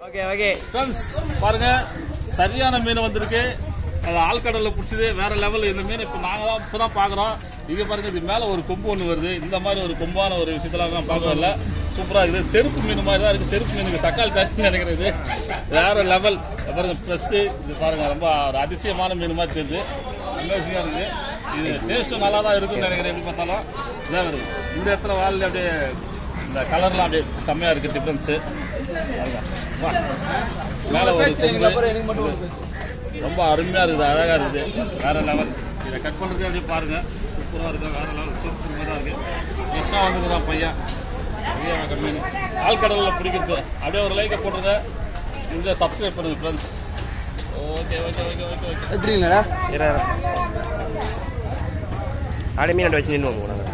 Okay okay friends பாருங்க, சரியான மீன் வந்திருக்கு. அது ஆழ்கடல்ல பிடிச்சது, வேற லெவல். இந்த மீன் இப்போ நாங்கள் தான் இப்போ தான் பார்க்குறோம். இங்கே பாருங்க, இது மேலே ஒரு கொம்பு ஒன்று வருது. இந்த மாதிரி ஒரு கொம்பான ஒரு விஷயத்தெல்லாம் நான் பார்க்கவே இல்லை. சூப்பராக இருக்குது. செருப்பு மீன் மாதிரி தான் இருக்குது. செருப்பு மீனுக்கு தக்காளி தண்ணி நினைக்கிறது வேற லெவல். பாருங்க ஃப்ரெஷ்ஷு. இது பாருங்க, ரொம்ப ஒரு அதிசயமான மீன் மாதிரி தெரியுது. அமேசிங்காக இருக்குது. இது டேஸ்ட்டும் நல்லா தான் இருக்குன்னு நினைக்கிறேன். எப்படி பார்த்தாலும் இதாக வருது. இந்த இடத்துல வால் அப்படியே இந்த கலர்லாம் அப்படியே செம்மையாக இருக்குது. டிஃப்ரென்ஸு மேலே ஒரு ரொம்ப அருமையாக இருக்குது. அழகாக இருக்குது. வேற லெவல். இதை கட் பண்ணுறது அப்படியே பாருங்கள். சூப்பராக இருக்குது. வேற லெவல். சூப்பராக தான் இருக்குது. ஃப்ரெஷ்ஷாக வந்துருக்குதான் பையன். பெரிய மீன் ஆழ்கடலில் பிடிக்கிறது. அப்படியே ஒரு லைக்கை போட்டுருங்க. இந்த சப்ஸ்கிரைப் பண்ணுங்க friends. Okay okay okay okay okay எடுத்துறீங்களா? ஆடை மீன் வச்சு நின்று போகிறாங்க.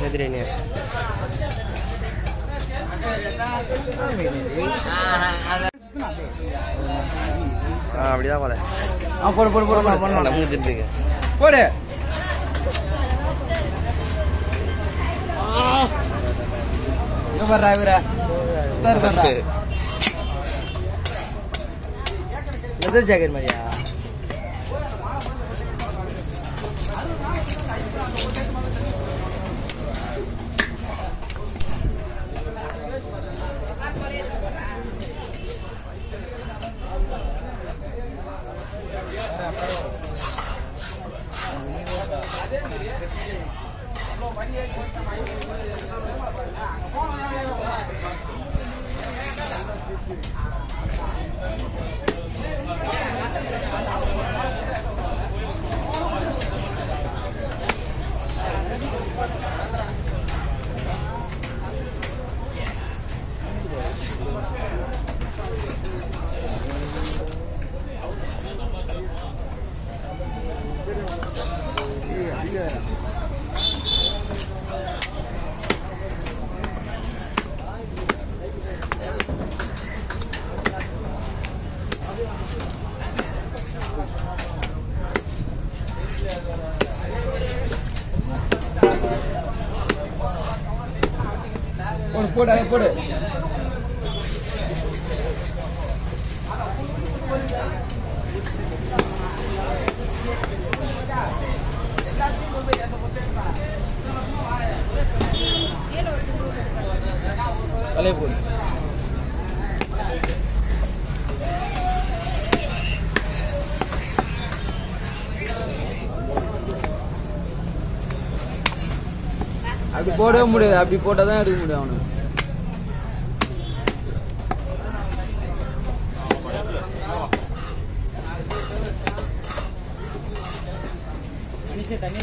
எதிரீங்க அப்படிதான் போல. போடு போடு போடு நம்ம திருப்பிங்க போடு. எது ஜாக்கெட் மாதிரியா? போடு அதை போடு. தலையை போடு. அப்படி போடவே முடியாது. அப்படி போட்டாதான் எடுக்க முடியும் அவனுக்கு. தண்ணி